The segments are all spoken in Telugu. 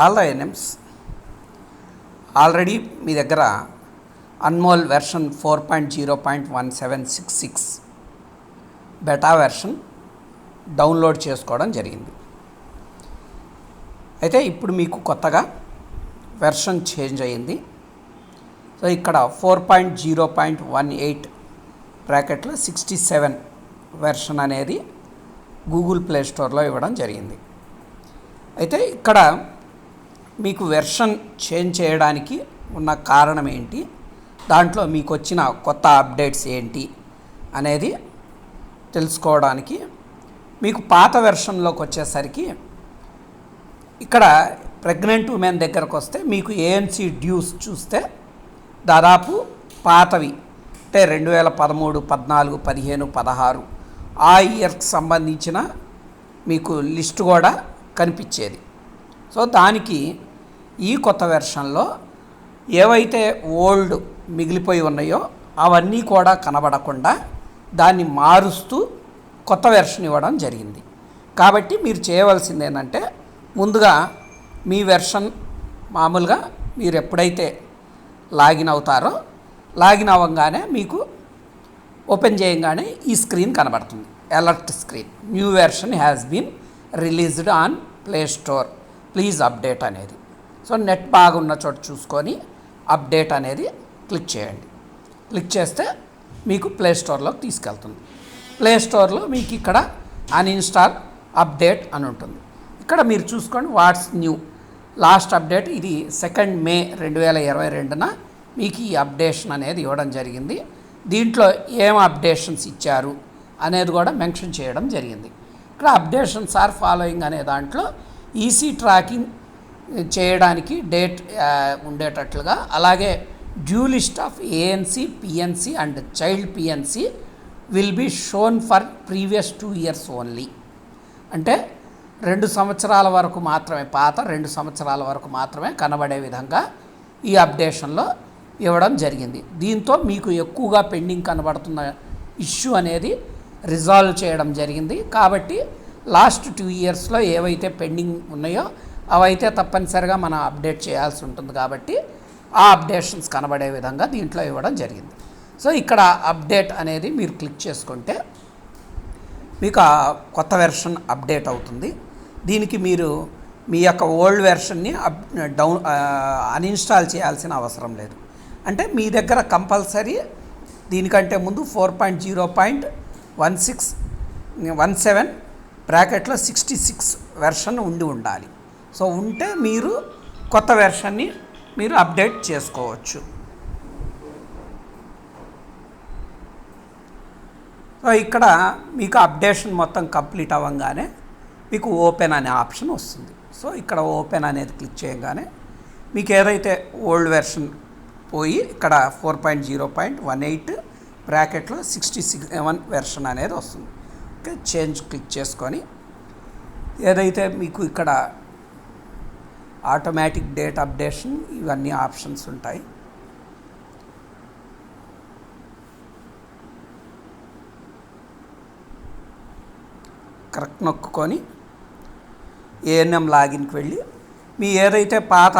ఆల్ ద ANMs ఆల్రెడీ మీ దగ్గర ANMOL version 4.0.1766 beta version download చేసుకోవడం జరిగింది. అయితే ఇప్పుడు మీకు కొత్తగా వెర్షన్ చేంజ్ అయ్యింది. సో ఇక్కడ 4.0.18 బ్రాకెట్లో 67 వెర్షన్ అనేది గూగుల్ ప్లే స్టోర్లో ఇవ్వడం జరిగింది. అయితే ఇక్కడ మీకు వెర్షన్ చేంజ్ చేయడానికి ఉన్న కారణం ఏంటి, దాంట్లో మీకు వచ్చిన కొత్త అప్డేట్స్ ఏంటి అనేది తెలుసుకోవడానికి మీకు పాత వెర్షన్లోకి వచ్చేసరికి ఇక్కడ ప్రెగ్నెంట్ ఉమెన్ దగ్గరకు వస్తే మీకు ANC డ్యూస్ చూస్తే దాదాపు పాతవి అంటే 2013, 14, 15, 16 ఆ ఇయర్కి సంబంధించిన మీకు లిస్ట్ కూడా కనిపించేది. సో దానికి ఈ కొత్త వెర్షన్లో ఏవైతే ఓల్డ్ మిగిలిపోయి ఉన్నాయో అవన్నీ కూడా కనబడకుండా దాన్ని మారుస్తూ కొత్త వెర్షన్ ఇవ్వడం జరిగింది. కాబట్టి మీరు చేయవలసింది ఏంటంటే ముందుగా మీ వెర్షన్ మామూలుగా మీరు ఎప్పుడైతే లాగిన్ అవుతారో లాగిన్ అవ్వగానే మీకు ఓపెన్ చేయగానే ఈ స్క్రీన్ కనబడుతుంది, alert screen, new version has been released on play store, please update అనేది. సో నెట్ బాగున్న చోట చూసుకొని అప్డేట్ అనేది క్లిక్ చేయండి. క్లిక్ చేస్తే మీకు ప్లే స్టోర్లోకి తీసుకెళ్తుంది. ప్లే స్టోర్లో మీకు ఇక్కడ అన్ఇన్స్టాల్ అప్డేట్ అని ఉంటుంది. ఇక్కడ మీరు చూసుకోండి వాట్స్ న్యూ, లాస్ట్ అప్డేట్ ఇది 2 మే 2022న మీకు ఈ అప్డేషన్ అనేది ఇవ్వడం జరిగింది. దీంట్లో ఏం అప్డేషన్స్ ఇచ్చారు అనేది కూడా మెన్షన్ చేయడం జరిగింది. ఇక్కడ అప్డేషన్స్ ఆర్ ఫాలోయింగ్ అనే దాంట్లో ఈసీ ట్రాకింగ్ చేయడానికి డేట్ ఉండేటట్లుగా, అలాగే due list of ANC, PNC and child PNC will be shown for previous 2 years only. అంటే 2 సంవత్సరాల వరకు మాత్రమే, పాత 2 సంవత్సరాల వరకు మాత్రమే కనబడే విధంగా ఈ అప్డేషన్లో ఇవ్వడం జరిగింది. దీంతో మీకు ఎక్కువగా పెండింగ్ కనబడుతున్న ఇష్యూ అనేది రిజాల్వ్ చేయడం జరిగింది. కాబట్టి లాస్ట్ 2 ఇయర్స్లో ఏవైతే పెండింగ్ ఉన్నాయో అవైతే తప్పనిసరిగా మనం అప్డేట్ చేయాల్సి ఉంటుంది. కాబట్టి ఆ అప్డేషన్స్ కనబడే విధంగా దీంట్లో ఇవ్వడం జరిగింది. సో ఇక్కడ అప్డేట్ అనేది మీరు క్లిక్ చేసుకుంటే మీకు ఆ కొత్త వెర్షన్ అప్డేట్ అవుతుంది. దీనికి మీరు మీ యొక్క ఓల్డ్ వెర్షన్ని అన్ఇన్స్టాల్ చేయాల్సిన అవసరం లేదు. అంటే మీ దగ్గర కంపల్సరీ దీనికంటే ముందు 4.0.17 బ్రాకెట్లో 66 వెర్షన్ ఉండాలి. సో ఉంటే మీరు కొత్త వెర్షన్ని మీరు అప్డేట్ చేసుకోవచ్చు. సో ఇక్కడ మీకు అప్డేషన్ మొత్తం కంప్లీట్ అవ్వగానే మీకు ఓపెన్ అనే ఆప్షన్ వస్తుంది. సో ఇక్కడ ఓపెన్ అనేది క్లిక్ చేయగానే మీకు ఏదైతే ఓల్డ్ వెర్షన్ పోయి ఇక్కడ 4.0.18 బ్రాకెట్లో 67 వెర్షన్ అనేది వస్తుంది. ఓకే, చేంజ్ క్లిక్ చేసుకొని ఏదైతే మీకు ఇక్కడ ఆటోమేటిక్ డేట్ అప్డేషన్ ఇవన్నీ ఆప్షన్స్ ఉంటాయి. కరెక్ట్ నొక్కుకొని ANM లాగిన్కి వెళ్ళి మీ ఏదైతే పాత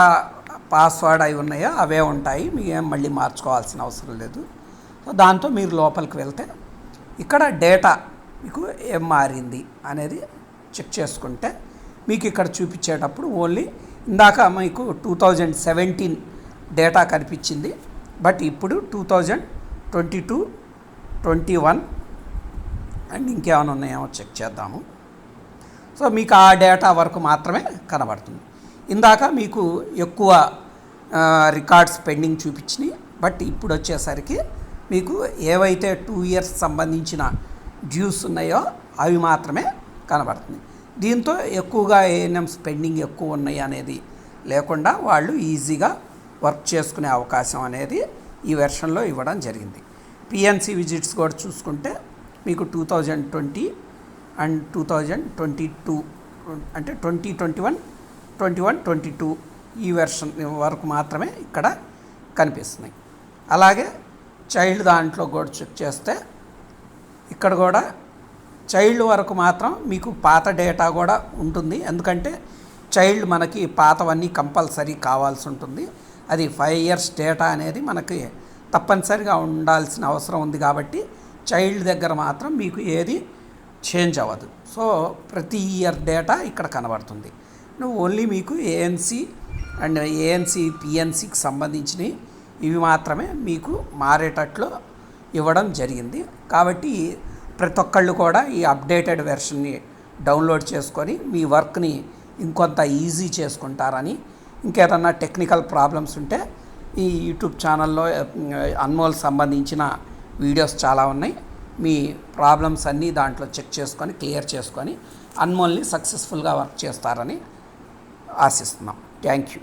పాస్వర్డ్ అవి ఉన్నాయో అవే ఉంటాయి, మీ ఏం మళ్ళీ మార్చుకోవాల్సిన అవసరం లేదు. సో దాంతో మీరు లోపలికి వెళ్తే ఇక్కడ డేటా మీకు ఏం మారింది అనేది చెక్ చేసుకుంటే మీకు ఇక్కడ చూపించేటప్పుడు ఓన్లీ ఇందాక మీకు 2017 డేటా కనిపించింది, బట్ ఇప్పుడు 2022, 21 అండ్ ఇంకేమైనా ఉన్నాయేమో చెక్ చేద్దాము. సో మీకు ఆ డేటా వరకు మాత్రమే కనబడుతుంది. ఇందాక మీకు ఎక్కువ రికార్డ్స్ పెండింగ్ చూపించినాయి, బట్ ఇప్పుడు వచ్చేసరికి మీకు ఏవైతే 2 ఇయర్స్ సంబంధించిన డ్యూస్ ఉన్నాయో అవి మాత్రమే కనబడుతుంది. దీంతో ఎక్కువగా ANMs పెండింగ్ ఎక్కువ ఉన్నాయి అనేది లేకుండా వాళ్ళు ఈజీగా వర్క్ చేసుకునే అవకాశం అనేది ఈ వెర్షన్లో ఇవ్వడం జరిగింది. PNC విజిట్స్ కూడా చూసుకుంటే మీకు 2020 అండ్ 2022 అంటే 2021, 21, 22 ఈ వెర్షన్ వరకు మాత్రమే ఇక్కడ కనిపిస్తున్నాయి. అలాగే చైల్డ్ దాంట్లో కూడా చెక్ చేస్తే ఇక్కడ కూడా చైల్డ్ వరకు మాత్రం మీకు పాత డేటా కూడా ఉంటుంది. ఎందుకంటే చైల్డ్ మనకి పాతవన్నీ కంపల్సరీ కావాల్సి ఉంటుంది. అది 5 years డేటా అనేది మనకి తప్పనిసరిగా ఉండాల్సిన అవసరం ఉంది కాబట్టి చైల్డ్ దగ్గర మాత్రం మీకు ఏది చేంజ్ అవ్వదు. సో ప్రతి ఇయర్ డేటా ఇక్కడ కనబడుతుంది. నువ్వు ఓన్లీ మీకు ఏఎన్సి అండ్ ఏఎన్సి పిఎన్సికి సంబంధించినవి ఇవి మాత్రమే మీకు మారేటట్లు ఇవ్వడం జరిగింది. కాబట్టి ప్రతి ఒక్కళ్ళు కూడా ఈ అప్డేటెడ్ వెర్షన్ని డౌన్లోడ్ చేసుకొని మీ వర్క్ని ఇంకొంత ఈజీ చేసుకుంటారని, ఇంకేదన్నా టెక్నికల్ ప్రాబ్లమ్స్ ఉంటే ఈ యూట్యూబ్ ఛానల్లో అన్మోల్ సంబంధించిన వీడియోస్ చాలా ఉన్నాయి. మీ ప్రాబ్లమ్స్ అన్నీ దాంట్లో చెక్ చేసుకొని క్లియర్ చేసుకొని అన్మోల్ని సక్సెస్ఫుల్గా వర్క్ చేస్తారని ఆశిస్తున్నాం. Thank you.